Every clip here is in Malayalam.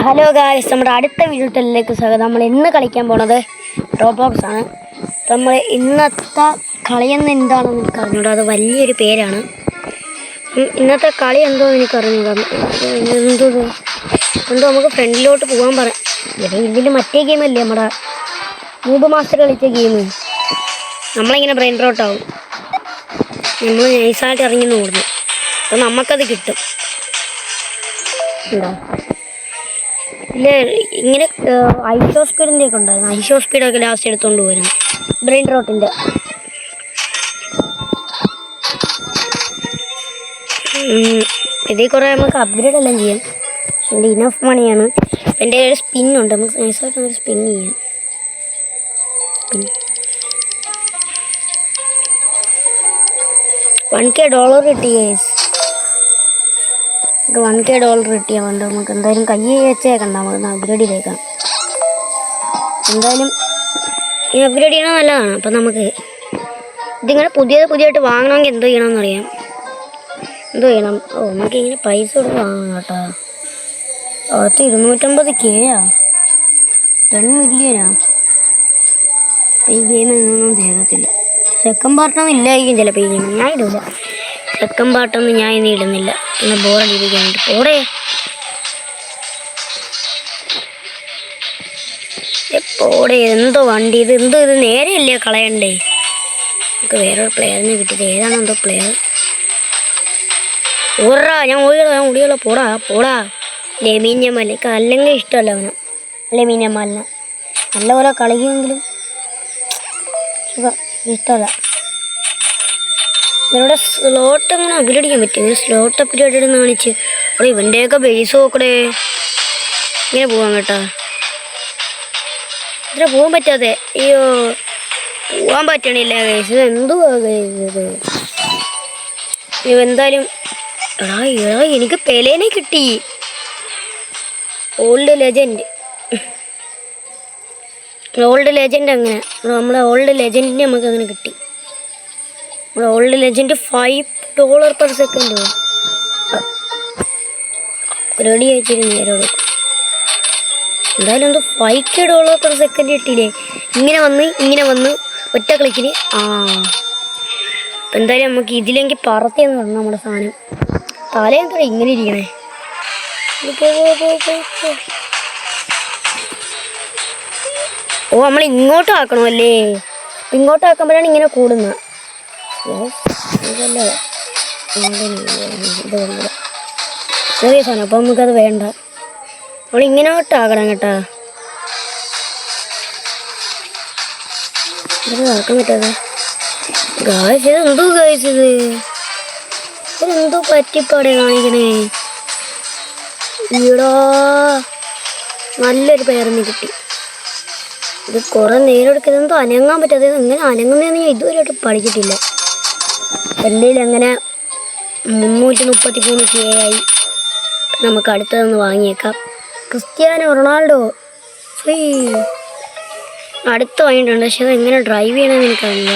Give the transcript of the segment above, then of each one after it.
ഹലോ ഗായ്സ്, നമ്മുടെ അടുത്ത വീഡിയോയിലേക്ക് സ്വാഗതം. നമ്മൾ ഇന്ന് കളിക്കാൻ പോണത് റോബ്ലോക്സ് ആണ്. നമ്മൾ ഇന്നത്തെ കളിയെന്ന് എന്താണെന്ന് എനിക്ക് അറിഞ്ഞൂടാ, അത് വലിയൊരു പേരാണ്. ഇന്നത്തെ കളി എന്തോ എനിക്ക് അറിഞ്ഞൂടാ. എന്തോ നമുക്ക് ഫ്രണ്ടിലോട്ട് പോകാൻ പറയാം. ഇതിൽ മറ്റേ ഗെയിമല്ലേ, നമ്മുടെ മൂബ് മാസ്റ്റർ കളിച്ച ഗെയിം. നമ്മളിങ്ങനെ ബ്രെയിൻ റോട്ടാവും, നമ്മൾ നൈസായിട്ട് ഇറങ്ങി ഓടുന്നു. അപ്പം നമുക്കത് കിട്ടും. ഉണ്ടോ ഇല്ല, ഇങ്ങനെ ഐഷോ സ്പീഡിൻ്റെ ഒക്കെ ഉണ്ടായിരുന്നു. ഐഷോ സ്പീഡൊക്കെ ലാസ്റ്റ് എടുത്തുകൊണ്ട് പോയിരുന്നു ബ്രെയിൻ റോട്ടിൻ്റെ. ഇതിൽ കുറേ നമുക്ക് അപ്ഗ്രേഡ് എല്ലാം ചെയ്യാം. എൻ്റെ ഇനഫ് മണിയാണ്. എൻ്റെ ഒരു സ്പിന്നുണ്ട്, നമുക്ക് നൈസായിട്ട് ഒരു സ്പിൻ ചെയ്യാം. 1K ഡോളർ കിട്ടി ഗൈസ്. $1K കിട്ടിയാൽ നമുക്ക് എന്തായാലും കൈ വെച്ചേക്കണ്ട, നമുക്ക് അപ്ഗ്രേഡ് ചെയ്തേക്കാം. എന്തായാലും ഈ അപ്ഗ്രേഡ് ചെയ്യണത് നല്ലതാണ്. അപ്പം നമുക്ക് ഇതിങ്ങനെ പുതിയതായിട്ട് വാങ്ങണമെങ്കിൽ എന്തോ ചെയ്യണമെന്നറിയാം. എന്തോ ചെയ്യണം? നമുക്കിങ്ങനെ പൈസ കൊടുത്ത് വാങ്ങണം കേട്ടോ. അകത്ത് 250K 10 മില്യനാ. ഈ ഗെയിമിൽ നിന്നൊന്നും തേകത്തില്ല. സെക്കൻഡ് പാർട്ടൊന്നും ഇല്ലായിരിക്കും ചിലപ്പോൾ ഈ ഗെയിമിൽ. ഞാൻ ഇടില്ല സെക്കൻഡ് പാർട്ടൊന്നും, ഞാൻ ഇനി ഇടുന്നില്ല. പിന്നെ ബോറടിപ്പിക്കാനായിട്ട് പോടേ. പോടേ, എന്തോ വണ്ടി ഇത്, ഇത് നേരെയല്ലേ കളയണ്ടേ. നമുക്ക് വേറൊരു പ്ലെയറിനെ കിട്ടിയത്. ഏതാണ് എന്തോ പ്ലെയർ? ഓടാ, ഞാൻ ഓടിയോളാം. പോടാ ലെമീൻ യമാൽ. എനിക്ക് അല്ലെങ്കിൽ ഇഷ്ടമല്ല അവന്. ലെമീൻ യമാലിനെ നല്ലപോലെ കളിക്കുമെങ്കിലും ഇഷ്ടമല്ല. ഇവരുടെ സ്ലോട്ട് അങ്ങനെ അപ്ഗ്രേഡ് ചെയ്യാൻ പറ്റും. ഇങ്ങനെ സ്ലോട്ട് അപ്ഗ്രേഡ് ഇടുന്ന കാണിച്ച് അവിടെ ഇവൻ്റെയൊക്കെ ബേസ് നോക്കടേ. ഇങ്ങനെ പോവാൻ കേട്ടോ, ഇത്ര പോകാൻ പറ്റാതെ. അയ്യോ, പോവാൻ പറ്റണില്ല ബേസ്. എന്തുവാ ഇത്? എന്തായാലും എടാ എനിക്ക് പെലേനെ കിട്ടി. ഓൾഡ് ലെജൻഡ് അങ്ങനെ നമ്മളെ ഓൾഡ് ലെജൻഡിനെ നമുക്ക് അങ്ങനെ കിട്ടി. നമ്മുടെ old legend $5 per second ready അയച്ചിരുന്നു നേരെ കൊടുക്കും. എന്തായാലും എന്തോ $5K per second കിട്ടിയില്ലേ. ഇങ്ങനെ വന്ന് ഒറ്റ ക്ലിക്കിന്. അപ്പം എന്തായാലും നമുക്ക് ഇതിലെങ്കിൽ പറത്തിയെന്ന് പറഞ്ഞു നമ്മുടെ സാധനം. തലയെന്താ ഇങ്ങനെ ഇരിക്കണേ? നമ്മൾ ഇങ്ങോട്ട് ആക്കണമല്ലേ. ഇങ്ങോട്ട് ആക്കുമ്പോഴാണ് ഇങ്ങനെ കൂടുന്നത്. ഇതല്ലേ ചെറിയ സാധനം, അപ്പം നമുക്കത് വേണ്ട. നമ്മൾ ഇങ്ങോട്ടാക്കണം കേട്ടാ. ഇത് ആക്കാൻ പറ്റാതെ ഗായ്സ്. ഇതെന്തോ ഗായ്സ്, ഇതെന്തോ പറ്റിപ്പാടെ കാണിക്കണേ. ഈടാ, നല്ലൊരു പേരൊന്നും കിട്ടി. ഇത് കുറേ നേരം എടുക്കുന്നത്. എന്തോ അനങ്ങാൻ പറ്റാതെ. എങ്ങനെ അനങ്ങുന്നതെന്ന് ഞാൻ ഇതുവരെയായിട്ട് പഠിച്ചിട്ടില്ല. എൻ്റെ അങ്ങനെ 333K ആയി. നമുക്ക് അടുത്തതൊന്ന് വാങ്ങിയേക്കാം. ക്രിസ്ത്യാനോ റൊണാൾഡോ അടുത്ത് വാങ്ങിയിട്ടുണ്ട്. പക്ഷെ അത് എങ്ങനെ ഡ്രൈവ് ചെയ്യണമെന്ന് എനിക്കറിയില്ല.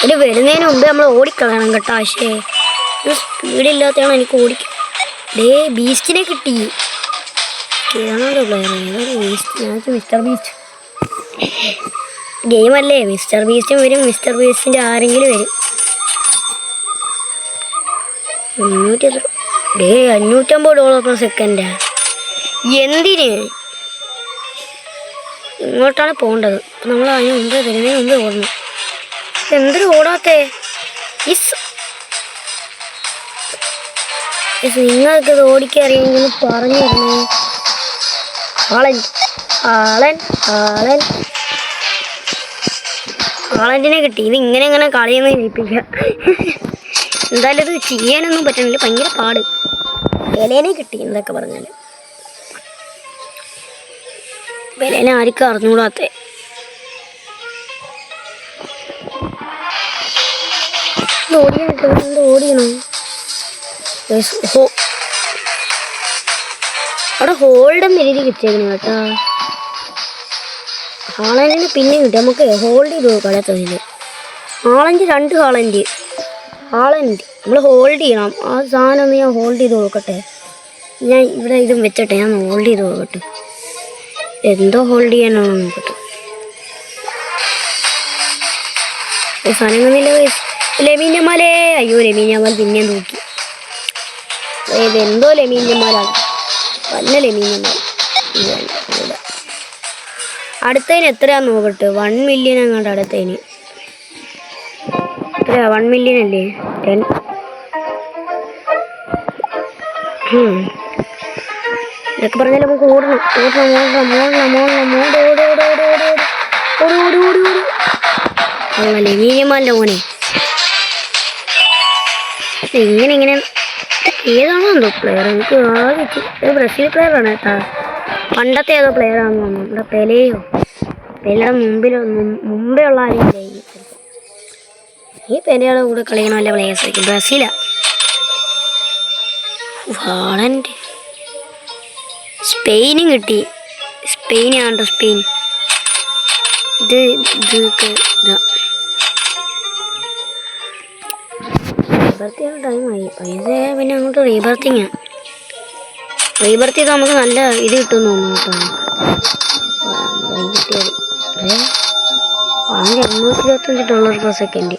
ഇത് വരുന്നതിന് മുമ്പ് നമ്മൾ ഓടിക്കളയണം കേട്ടോ. പക്ഷേ സ്പീഡില്ലാത്തതാണ് എനിക്ക് ഓടിക്കാം. ബീസ്റ്റിനെ കിട്ടി. ഏതാണോ പ്ലെയർ? മിസ്റ്റർ ബീസ്റ്റ് ഗെയിമല്ലേ. മിസ്റ്റർ ബീസ്റ്റും വരും, മിസ്റ്റർ ബീസ്റ്റിൻ്റെ ആരെങ്കിലും വരും. 550 per second. എന്തിന്? ഇങ്ങോട്ടാണ് പോകേണ്ടത്. അപ്പം നമ്മൾ അതിന് മുമ്പ് വരുന്നതിന് മുമ്പ് ഓടണം. എന്തൊരു ഓടാത്തേ? നിങ്ങൾക്ക് ഇത് ഓടിക്കാൻ അറിയാമെങ്കിൽ പറഞ്ഞു തരണേ. ഹാളൻഡിനെ കിട്ടി. ഇത് ഇങ്ങനെ കളിയൊന്നും ജയിപ്പിക്കുക. എന്തായാലും ഇത് ചെയ്യാനൊന്നും പറ്റണില്ല, ഭയങ്കര പാട്. പെലേനെ കിട്ടി എന്തൊക്കെ പറഞ്ഞാൽ. പെലേനെ ആർക്കും അറിഞ്ഞുകൂടാത്തെ. ഓടിയണം അവിടെ ഹോൾഡെന്ന് എഴുതി വെച്ചേക്കണം കേട്ടോ. ഹാളൻഡിന് പിന്നെ കിട്ടും. നമുക്ക് ഹോൾഡ് ചെയ്ത് നോക്കാം. തൊഴിൽ ഹാളൻഡ് 2 ഹാളൻഡ് നമ്മൾ ഹോൾഡ് ചെയ്യണം. ആ സാധനം ഒന്ന് ഞാൻ ഹോൾഡ് ചെയ്ത് നോക്കട്ടെ. ഞാൻ ഇവിടെ ഇതും വെച്ചട്ടെ, ഞാൻ ഹോൾഡ് ചെയ്ത് നോക്കട്ടെ. എന്തോ ഹോൾഡ് ചെയ്യാനാണോ നോക്കട്ടെ. സാധനങ്ങളില്ല ലെമീഞ്ഞമാലേ. അയ്യോ ലെമീഞ്ഞമാൽ പിന്നെയും തൂക്കി. ഇതെന്തോ ലെമീഞ്ഞമാലാണ്, നല്ല ലെമീഞ്ഞമാൽ. അടുത്തതിന് എത്രയാന്ന് നോക്കട്ടെ. 1 മില്യൺ അങ്ങോട്ട് അടുത്തതിന്. എത്രയാ 1 മില്യൺ അല്ലേ? 10. ഇതൊക്കെ പറഞ്ഞാൽ നമുക്ക് ഓടണം. ലെമീഞ്ഞമാലിൻ്റെ മോനെ ഇങ്ങനെ ഏതാണോ എന്തോ പ്ലെയർ. എനിക്ക് ആകെ ബ്രസീൽ പ്ലെയറാണ് കേട്ടാ. പണ്ടത്തെ ഏതോ പ്ലെയറാണെന്ന് തോന്നുന്നു. നമ്മുടെ പെലെയോ പെലയുടെ മുമ്പേ ഉള്ള ആരെയും. ഈ പെലയുടെ കൂടെ കളിക്കണ വല്ല പ്ലേയേഴ്സ് ആയിരിക്കും. ബ്രസീലാ. ഹാളൻഡ്. സ്പെയിനും കിട്ടി. സ്പെയിനാണ്ടോ സ്പെയിൻ. ഇതൊക്കെ ഇതാ റീബർത്ത് ചെയ്യാൻ ടൈമായി. പൈസ പിന്നെ അങ്ങോട്ട് റീബർത്തിങ് ചെയ്ത് നമുക്ക് നല്ല ഇത് കിട്ടുമെന്ന് തോന്നുന്നു കേട്ടോ. കിട്ടിയത് $225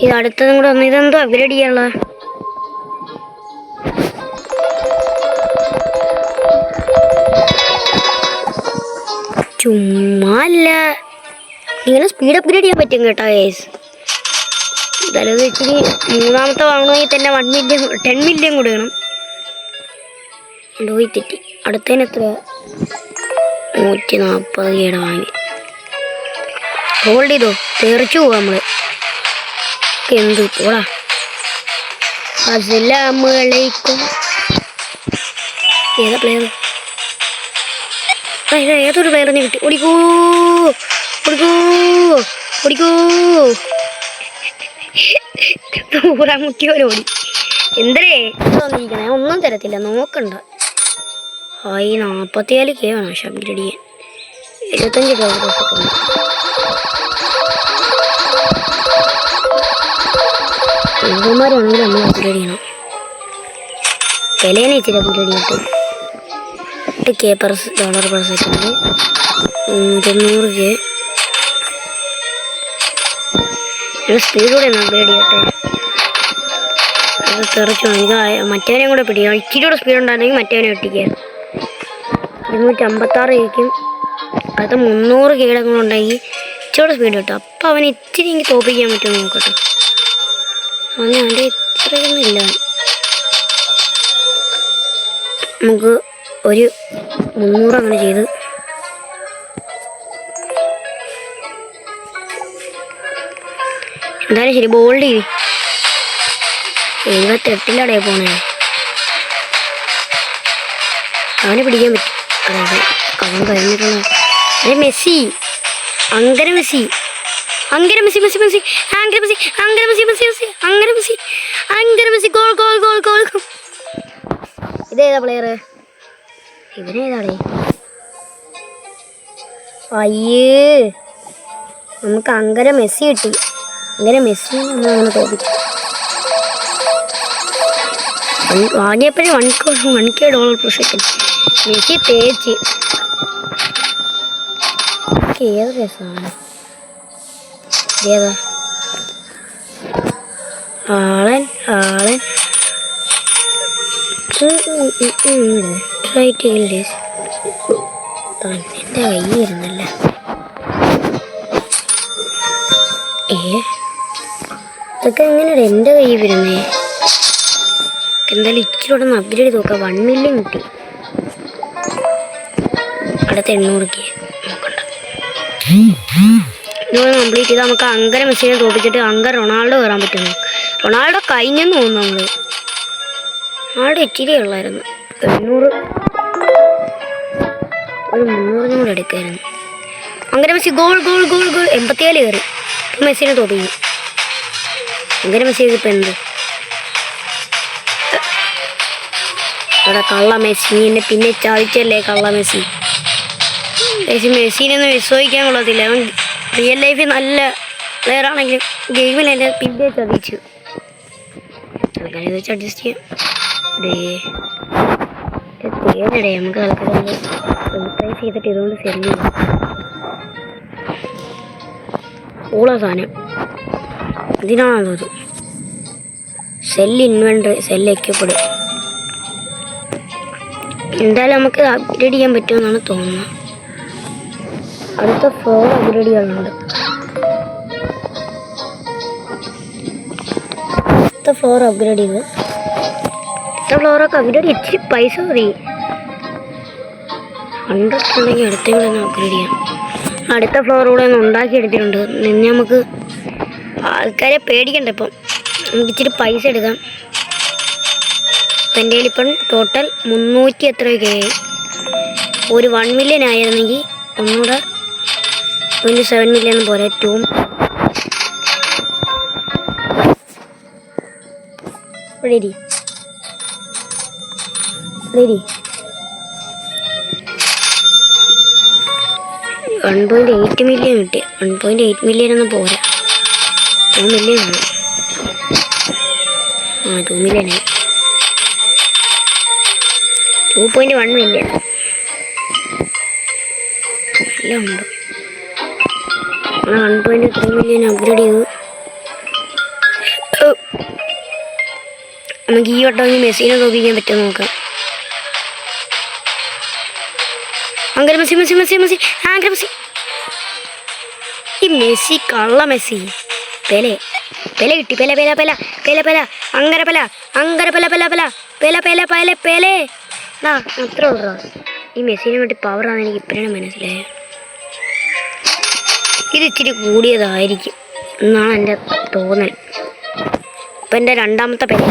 ഇത് അടുത്തതും കൂടെ ഒന്ന്. ഇതെന്തോ അപ്ഗ്രേഡ് ചെയ്യാനുള്ള ചുമ്മാ അല്ല. ഇങ്ങനെ സ്പീഡ് അപ്ഗ്രേഡ് ചെയ്യാൻ പറ്റും കേട്ടോ ഗൈസ്. എന്തായാലും ഇച്ചിരി മൂന്നാമത്തെ വാങ്ങണമെങ്കിൽ തന്നെ 10 മില്യൺ കൂടെ വേണം. പോയി തെറ്റി. അടുത്തതിന് എത്ര? 140 വാങ്ങി. ഹോൾഡ് ചെയ്തോ, തെറിച്ചു പോവാ നമ്മള്. എന്ത് പോടാ. അസ്സലാമലൈക്കും. ഏതാ പ്ലെയർ? ഏതൊരു പ്ലെയറിനെ കിട്ടി. ഓടിക്കോ മുട്ടിയോരോടി. എന്തരേ തോന്നിയിരിക്കണേ? ഒന്നും തരത്തില്ല, നോക്കണ്ട. 44K വേണം പക്ഷെ അപ്ഗ്രേഡ് ചെയ്യാൻ. $75. ഇവന്മാരാണെങ്കിൽ നമ്മൾ അപ്ഗ്രേഡ് ചെയ്യണം. പെലേനെ ഇച്ചിരി അപ്ഗ്രേഡ് ചെയ്തിട്ട് $8K per second. 100K. സ്പീഡൂടെ ഒന്ന് അപ്ഗ്രേഡ് ചെയ്യട്ടെ. അത് തെറിച്ചു. എനിക്ക് മറ്റവനെയും കൂടെ പിടിക്കാം. ഇച്ചിരി കൂടെ സ്പീഡ് ഉണ്ടായിരുന്നെങ്കിൽ മറ്റവനെ ഒട്ടിക്കാം. 256 അത് 300K കൂടെ ഉണ്ടെങ്കിൽ ഇച്ചിരി സ്പീഡ് കിട്ടും. അപ്പം അവന് ഇച്ചിരി എനിക്ക് തോപ്പിക്കാൻ പറ്റുമോ നോക്കട്ടെ. അവൻ്റെ ഇത്രയൊന്നും ഇല്ല. നമുക്ക് ഒരു 300 അങ്ങനെ ചെയ്ത് എന്തായാലും ശരി. ബോൾഡ് 78 പോണേ. അവനെ പിടിക്കാൻ പറ്റും. അതായത് അവൻ കഴിഞ്ഞിട്ടുള്ള മെസ്സി. അങ്ങനെ മെസ്സി ഗോൾ. ഇതേതാ പ്ലെയർ? ഇവനേതാടേ? അയ്യേ, നമുക്ക് അങ്ങനെ മെസ്സി കിട്ടി. അങ്ങനെ മെസ്സി നമ്മളങ്ങനെ തോപ്പിച്ചു. വാങ്ങിയപ്പോഴേ $1K per second. മെസ്സി തേച്ച്. ഏത് രസമാണ്. ഏതാ ആളൻ എൻ്റെ കൈ വരുന്നല്ല. ഇതൊക്കെ എങ്ങനെയാണ് എൻ്റെ കൈ വരുന്നേ? എന്തായാലും ഇച്ചിരി ഒന്ന് അപ്ഗ്രേഡ് ചെയ്ത് നോക്കാം. 1 മില്യൺ കിട്ടി. അടുത്ത 800K നോക്കണ്ട. ഇതുപോലെ കംപ്ലീറ്റ് ചെയ്താൽ നമുക്ക് അങ്ങനെ മെസ്സിനെ തോപ്പിച്ചിട്ട് അങ്ങനെ റൊണാൾഡോ കയറാൻ പറ്റുന്നു. റൊണാൾഡോ കഴിഞ്ഞെന്ന് തോന്നുന്നു. നമ്മൾ ആളുടെ ഇച്ചിരി ഉള്ളായിരുന്നു. 800 ഒരു 300 കൂടെ എടുക്കായിരുന്നു. അങ്ങനെ മെസ്സി ഗോൾ 87 കയറി. ഇപ്പം മെസ്സിനെ തോപ്പിക്കും. അങ്ങനെ മെസ്സി ഇപ്പം എന്ത് അവിടെ കള്ള മെസ്സി എന്നെ പിന്നെ ചാദിച്ചല്ലേ. കള്ള മെസ്സിനൊന്നും വിശ്വസിക്കാൻ കൊള്ളത്തില്ല. അവൻ റിയൽ ലൈഫിൽ നല്ല പ്ലെയർ ആണെങ്കിലും ഗെയിമിൽ എന്നെ പിന്നെ ചതിച്ചു. തൽക്കാലം ഇത് വെച്ച് അഡ്ജസ്റ്റ് ചെയ്യാം. തേനടേ നമുക്ക് തൽക്കാലം റീപ്ലേസ് ചെയ്തിട്ട് ഇതുകൊണ്ട് സെല്ല് ചെയ്യാം. സാധനം ഇതിനാണത് സെല്ല് ഇൻവെൻട്രി സെല്ല് എക്യുപ്ഡ്. എന്തായാലും നമുക്ക് അപ്ഗ്രേഡ് ചെയ്യാൻ പറ്റുമെന്നാണ് തോന്നുന്നത്. അടുത്ത ഫ്ലോർ അപ്ഗ്രേഡ് ചെയ്യാനുണ്ട്. അടുത്ത ഫ്ലോർ അപ്ഗ്രേഡ് ചെയ്ത് അടുത്ത ഫ്ലോറൊക്കെ അപ്ഗ്രേഡ് ഇച്ചിരി പൈസ മതി. 100 ഉണ്ടെങ്കിൽ അടുത്തേക്കൂടെ ഒന്ന് അപ്ഗ്രേഡ് ചെയ്യാം. അടുത്ത ഫ്ലോർ കൂടെ ഒന്ന് ഉണ്ടാക്കി എടുത്തിട്ടുണ്ട്. നിന്ന് നമുക്ക് ആൾക്കാരെ പേടിക്കണ്ട. ഇപ്പം നമുക്ക് ഇച്ചിരി പൈസ എടുക്കാം. ഇപ്പം എൻ്റെ കയ്യിൽ ഇപ്പം ടോട്ടൽ 300 എത്രയൊക്കെ ആയി. ഒരു 1 മില്യൺ ആയിരുന്നെങ്കിൽ ഒന്നുകൂടെ 7 മില്യൺ പോലെ 2 റെഡി 1.8 മില്യൺ കിട്ടി. 1.8 മില്യൺ ഒന്നും പോരാ. 2 മില്യൺ ആണ്. 2 മില്യൺ 2.1 മില്യൺ എല്ലാം ഉണ്ട്. 1.3 മില്യൺ അപ്ഗ്രേഡ് ചെയ്തു. നമുക്ക് ഈ വട്ടം ഈ മെസ്സിനെ തോപ്പിക്കാൻ പറ്റുമോ നോക്കാം. അങ്ങനെ മെസ്സി മെസ്സി മെസ്സി മെസ്സി അങ്ങനെ മെസ്സി. ഈ മെസ്സി കള്ള മെസ്സി. പെല കിട്ടി. പെല അങ്ങനെ അത്ര ഉള്ളൂ. ഈ മെസ്സിനെ വേണ്ടി പവറാണ് എനിക്ക് ഇപ്പോഴാണ് മനസ്സിലായത്. ഇത് ഇച്ചിരി കൂടിയതായിരിക്കും എന്നാണ് എൻ്റെ തോന്നൽ. ഇപ്പം എൻ്റെ രണ്ടാമത്തെ പെല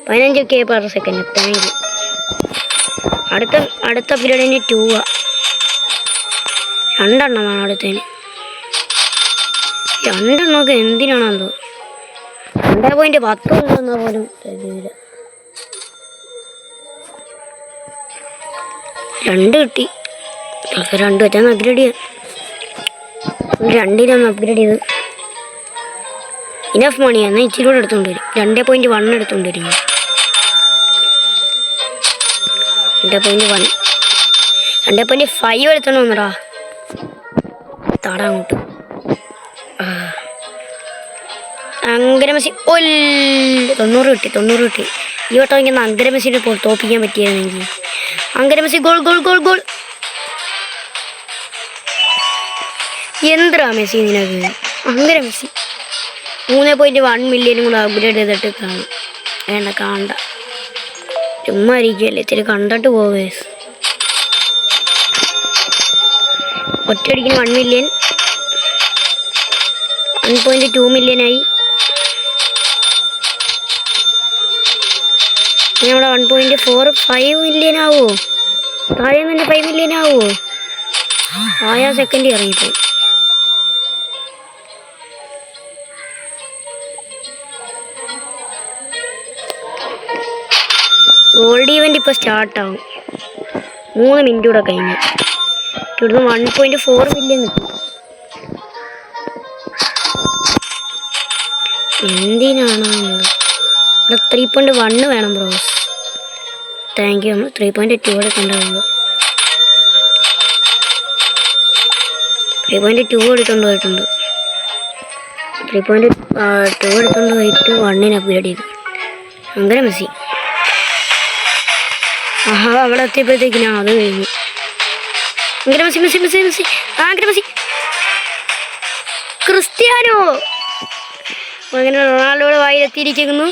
15K per second. Thank you. അടുത്ത പീരീഡിന് 2 2 അടുത്തതിന് 2 എന്തിനാണെന്തോ 2.10 ഉണ്ടെന്ന പോലും തരില്ല. 2 കിട്ടി. 2 വെച്ചാൽ അപ്ഗ്രേഡ് ചെയ്യാം. 2 അപ്ഗ്രേഡ് ചെയ്ത് ഇനഫ് മണിയാണ്. ഇച്ചിരി കൂടെ എടുത്തുകൊണ്ട് വരും. 2.1 എടുത്തുകൊണ്ട് വരും. 2.1 2.5 എടുത്തോണ്ട് വന്നടാ. താടാ അങ്ങോട്ട്. അങ്ങനെ മെസ്സി 90 കിട്ടി. ഈ വട്ടം എനിക്ക് അങ്കര മെസ്സിനെ തോപ്പിക്കാൻ പറ്റിയായിരുന്നെങ്കിൽ. അങ്കര മെസ്സി ഗോൾ. എന്താ മെസ്സി നിനക്ക്? അങ്കര മെസ്സി 3.1 മില്യണും കൂടെ അപ്ഗ്രേഡ് ചെയ്തിട്ട് കാണണ്ട. ചുമ്മാ ഇരിക്കുകയല്ലേ. ഇത്തിരി കണ്ടിട്ട് പോവേ. ഒറ്റയടിക്കിന് 1 മില്യൺ 1.2 മില്യനായി. ഇനി നമ്മുടെ 1.45 മില്യൺ ആവുമോ? താഴെ തന്നെ 5 മില്യൺ ആവുമോ? ആയാ സെക്കൻഡ് ഇറങ്ങിപ്പോയി. ഗോൾഡ് ഈവൻ്റ് ഇപ്പോൾ സ്റ്റാർട്ടാവും. 3 മിനിറ്റ് കൂടെ കഴിഞ്ഞു. ഇവിടുന്ന് 1.4 മില്യൺ കിട്ടും. എന്തിനാണ് ഇവിടെ 3.1 വേണം ബ്രോസ്. Thank you. നമ്മൾ 3.2 കൂടെ കൊണ്ടുപോകുന്നു. 3.2 എടുത്തുകൊണ്ട് പോയിട്ടുണ്ട്. 3.2 എടുത്തുകൊണ്ട് പോയിട്ട് 1 അപ്ഗ്രേഡ് ചെയ്തു. അങ്ങനെ മെസ്സി അവിടെ എത്തിയപ്പോഴത്തേക്കിനാണ് അത് കഴിഞ്ഞു. അങ്ങനെ മെസ്സി അങ്ങനെ മെസ്സി ക്രിസ്ത്യാനോ. അങ്ങനെ റൊണാൾഡോയുടെ വായിലെത്തിയിരിക്കുന്നു.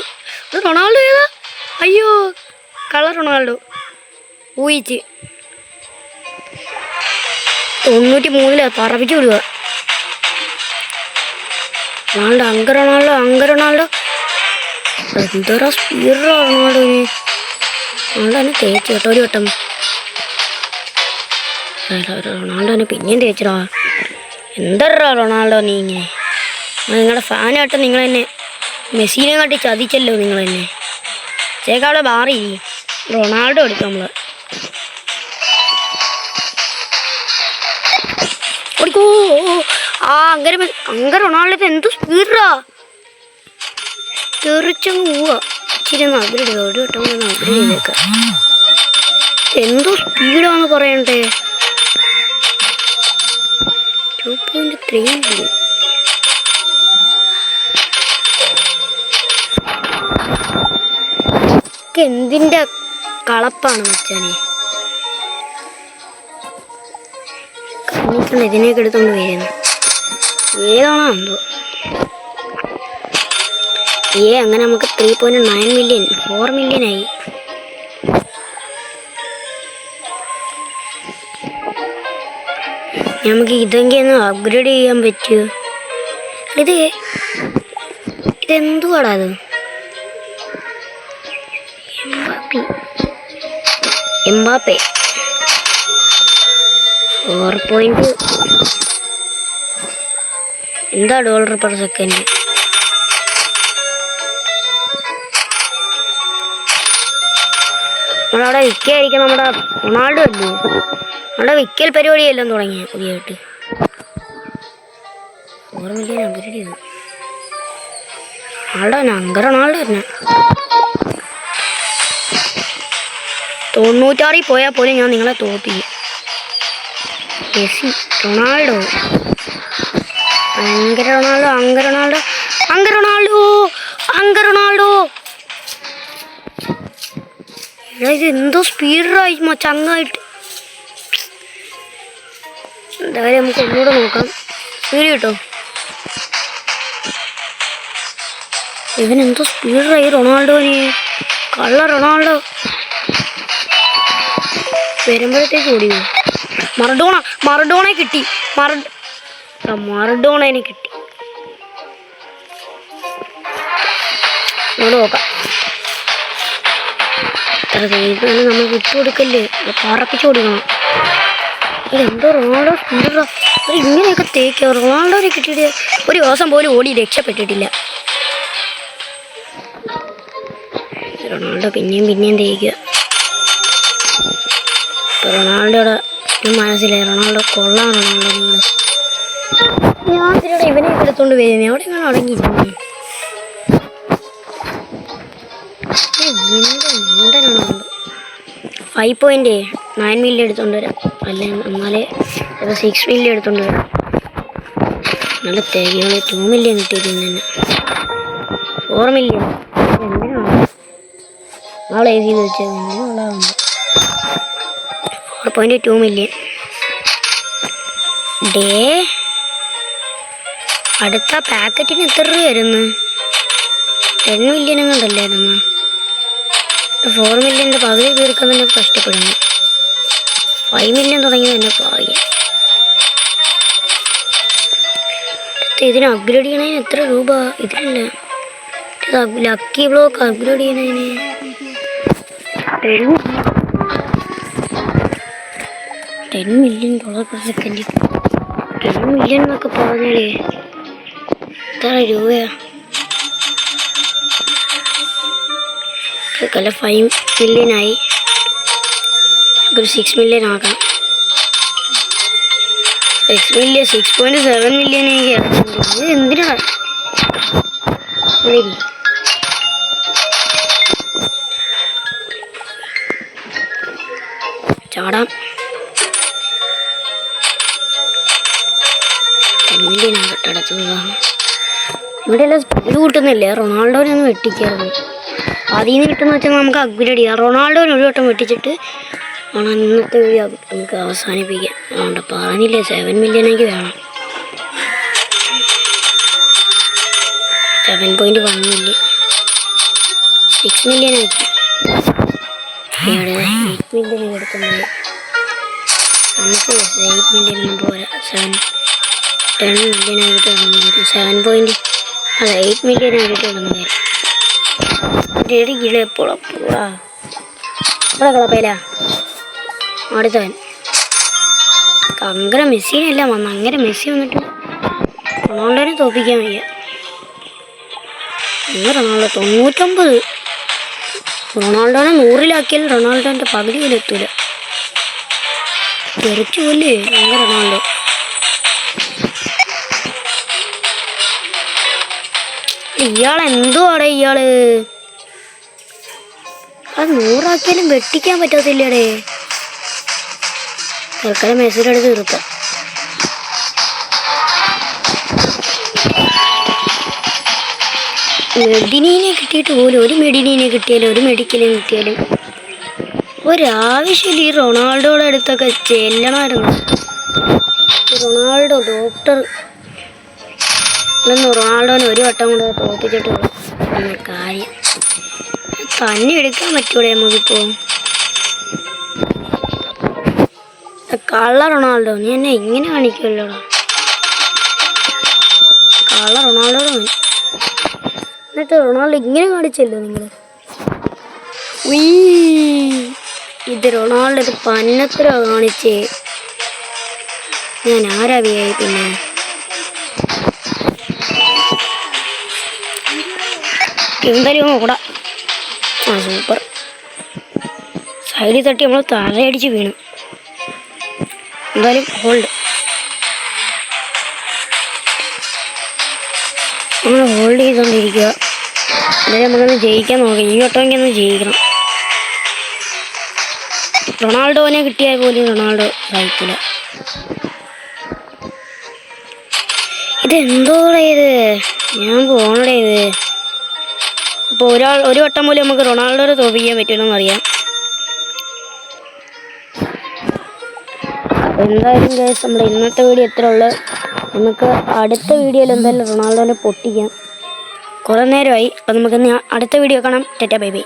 റൊണാൾഡോ ഏതാ? അയ്യോ, കളർ റൊണാൾഡോ ഊഹിച്ച് 93 പറപ്പിച്ചു വിടുക. അങ്ക റൊണാൾഡോ എന്തോരാ സ്പീഡാ റൊണാൾഡോന്. റൊണാൾഡോനെ തേച്ച് കേട്ടോ ഒരു വട്ടം. റൊണാൾഡോനെ പിന്നെയും തേച്ചടാ. എന്താ റൊണാൾഡോ നീ ഇങ്ങനെ? നിങ്ങളുടെ ഫാനായിട്ട് നിങ്ങളെന്നെ മെസ്സിനെ കാട്ടി ചതിച്ചല്ലോ നിങ്ങളെന്നെ. ചേക്കാവിടെ മാറി റൊണാൾഡോ എടുക്കാം നമ്മൾ. ഓടിക്കോ. അങ്ങനെ റൊണാൾഡോ എന്ത് സ്പീഡാ. തെറിച്ചങ്ങ് പോവാ. ഇച്ചിരി ഒന്ന് അപ്ഗ്രേഡ് ചെയ്താൽ ഒരു വട്ടം കൂടെ ഒന്ന് അപ്ഗ്രേഡ് ചെയ്തേക്കാം. എന്തോ സ്പീഡാന്ന് പറയണ്ടേ. 2.3 എന്തിൻ്റെ കളപ്പാണ് മച്ചാനെ. കണ്ണിക്കണ്ട ഇതിനെയൊക്കെ എടുത്തോണ്ട് വരുന്നു. ഏതാണോ എന്തോ അങ്ങനെ നമുക്ക് 3.9 മില്യൺ 4 മില്യനായി. നമുക്ക് ഇതെങ്കിൽ ഒന്ന് അപ്ഗ്രേഡ് ചെയ്യാൻ പറ്റുമോ? ഇതെന്തുവാടാ അത്? എംബാപ്പെ 4. എന്താ $per second? നമ്മളവിടെ വിൽക്കായിരിക്കും. നമ്മുടെ റൊണാൾഡോ അല്ലേ, നമ്മുടെ വിൽക്കൽ പരിപാടിയെല്ലാം തുടങ്ങിയ പുതിയായിട്ട്. 4 മില്യൺ അപ്ഗ്രേഡ് ചെയ്തു. റൊണാൾഡോ തന്നെ 96 പോയാൽ പോലും ഞാൻ നിങ്ങളെ തോൽപ്പിക്കും. Messi, Ronaldo, Ronaldo. ഇത് എന്തോ സ്പീഡായി ചങ്ങായിട്ട്. എന്തായാലും നമുക്ക് ഒന്നുകൂടെ നോക്കാം. സ്പീഡ് കിട്ടോ? ഇവനെന്തോ സ്പീഡായി റൊണാൾഡോന്. കള്ള റൊണാൾഡോ വരുമ്പോഴത്തേക്ക് ഓടിയോ. മറഡോണെ കിട്ടി. മറഡോണേനെ കിട്ടി. നോക്കാം. നമ്മൾ വിട്ടുകൊടുക്കല്ലേ, പറപ്പിച്ചു കൊടുക്കണം. എന്തോ റൊണാൾഡോ സ്പീഡാ. ഇങ്ങനെയൊക്കെ തേക്കുക. റൊണാൾഡോനെ കിട്ടിയിട്ട് ഒരു ദിവസം പോലും ഓടി രക്ഷപ്പെട്ടിട്ടില്ല. റൊണാൾഡോ പിന്നെയും തേക്കുക. റൊണാൾഡോയുടെ മനസ്സിലായി. റൊണാൾഡോ കൊള്ളാം. നിങ്ങൾ ഞാൻ ഇതിലൂടെ ഇവനെ എടുത്തോണ്ട് വരുന്നത് അവിടെ ഇങ്ങനെ അടങ്ങിയിരുന്നു. 5.9 മില്യൺ എടുത്തോണ്ട് വരാം. എന്നാലേ 6 മില്യൺ എടുത്തോണ്ട് വരാം. നല്ല തേങ്ങ 2 മില്യൺ കിട്ടിയിരുന്നു തന്നെ. 4 മില്യൺ എന്തിനാണ് നാളെ എഴുതി വെച്ചത്? എന്തിനുള്ളതാകുമ്പോൾ 4.2 മില്യൺ. അടുത്ത പാക്കറ്റിന് എത്ര രൂപ വരുന്നു? 10 മില്യൺ എങ്ങോട്ടല്ലായിരുന്നു. 4 മില്യൻ്റെ പകുതി തീർക്കാൻ തന്നെ കഷ്ടപ്പെടുന്നു. 5 മില്യൺ തുടങ്ങിയത് തന്നെ ഭാഗ്യം. ഇതിന് അപ്ഗ്രേഡ് ചെയ്യണതിന് എത്ര രൂപ? ഇതില്ല. ലക്കി ബ്ലോക്ക് അപ്ഗ്രേഡ് ചെയ്യണതിന് $10 മില്യൺ per second. 10 മില്യൺ എന്നൊക്കെ പറഞ്ഞാലേ എത്ര രൂപയാ? 5 മില്യനായി. ഒരു 6 മില്യൺ ആക്കണം. 6.7 മില്യൺ എന്തിനാ? ചാടാം. 10 മില്യൺ ആകട്ടെ അടുത്തതാണ്. ഇവിടെ എല്ലാം സ്പീഡ് കൂട്ടുന്നില്ലേ? റൊണാൾഡോനെ ഒന്ന് വെട്ടിക്കാറുണ്ട്. അതിൽ നിന്ന് കിട്ടുന്ന വെച്ചാൽ നമുക്ക് അപ്ഗ്രേഡ് ചെയ്യാം. റൊണാൾഡോനെ ഒരു വട്ടം വെട്ടിച്ചിട്ട് ആണ് ഇന്നത്തെ വീഡിയോ നമുക്ക് അവസാനിപ്പിക്കാം. അതുകൊണ്ട് പറഞ്ഞില്ലേ 7 മില്യണേക്ക് വേണം. 7.1 മില്യൺ 6 മില്യൺ ആക്കി. ഇവിടെ 8 മില്യൺ എടുക്കുന്നുണ്ട്. നമുക്ക് 8 മില്യൺ ഒന്നും പോരാ. 10 മില്യൺ ആയിട്ട് വന്നു വരും. 8 മില്യൺ ആയിട്ട് വന്നു വരും. കിള എപ്പോഴാ പോവാ? ഇവിടെ കളപ്പയില അടുത്തവൻ അങ്ങനെ മെസ്സിനെല്ലാം വന്നു. അങ്ങനെ മെസ്സി വന്നിട്ട് റൊണാൾഡോനെ തോൽപ്പിക്കാൻ വയ്യ. റൊണാൾഡോ 99. റൊണാൾഡോനെ 100-ലാക്കിയാൽ റൊണാൾഡോൻ്റെ പകുതി പോലും എത്തൂല. തെറിച്ചു പോലെ റൊണാൾഡോ. ഇയാളെന്തോടെ ഇയാള് അത് 100 ആക്കിയാലും വെട്ടിക്കാൻ പറ്റത്തില്ലടേ. തൽക്കാലം മെസ്സിയുടെ അടുത്ത് നിർത്താം. മെഡിനീനെ കിട്ടിയിട്ട് പോലും ഒരു മെഡിനീനെ കിട്ടിയാലും ഒരു മെഡിക്കലും കിട്ടിയാലും ഒരാവശ്യമില്ല. ഈ റൊണാൾഡോയുടെ അടുത്തൊക്കെ ചെല്ലണമായിരുന്നു. റൊണാൾഡോ ഡോക്ടർ റൊണാൾഡോനെ ഒരു വട്ടം കൊണ്ട് തോൽപ്പിച്ചിട്ട് കാര്യം തന്നെ എടുക്കാൻ പറ്റൂടെ നമുക്കിപ്പോൾ? കള്ള റൊണാൾഡോ, നീ എന്നെ ഇങ്ങനെ കാണിക്കുമല്ലോടാ. കള്ള റൊണാൾഡോ എന്നിട്ട് റൊണാൾഡോ ഇങ്ങനെ കാണിച്ചല്ലോ നിങ്ങൾ. ഇത് റൊണാൾഡോ ഇത് പന്നത്ര കാണിച്ചേ. ഞാൻ ആരാവിയായി പിന്നെ. എന്തായാലും നോക്കടാ. സൂപ്പർ. സൈഡിൽ തട്ടി നമ്മൾ തലയടിച്ച് വീണു. എന്തായാലും ഹോൾഡ്. നമ്മൾ ഹോൾഡ് ചെയ്തുകൊണ്ടിരിക്കുക. എന്തായാലും നമുക്കൊന്ന് ജയിക്കാൻ നോക്കാം. ഈ വട്ടമെങ്കിൽ ഒന്ന് ജയിക്കണം. റൊണാൾഡോനെ കിട്ടിയാൽ പോലും റൊണാൾഡോ സഹിക്കില്ല. ഇതെന്തോടെ ഇത്? ഞാൻ പോണടേ ഇത്. ഇപ്പോൾ ഒരു വട്ടം പോലും നമുക്ക് റൊണാൾഡോനെ തോൽപ്പിക്കാൻ പറ്റുമെന്ന് അറിയാം. എന്തായാലും ഗൈസ് നമ്മുടെ ഇന്നത്തെ വീഡിയോ എത്ര ഉള്ളത്. നമുക്ക് അടുത്ത വീഡിയോയിൽ എന്തായാലും റൊണാൾഡോനെ പൊട്ടിക്കാം. കുറേ നേരമായി. അപ്പോൾ നമുക്കിന്ന് അടുത്ത വീഡിയോ കാണാം. Tata bye bye.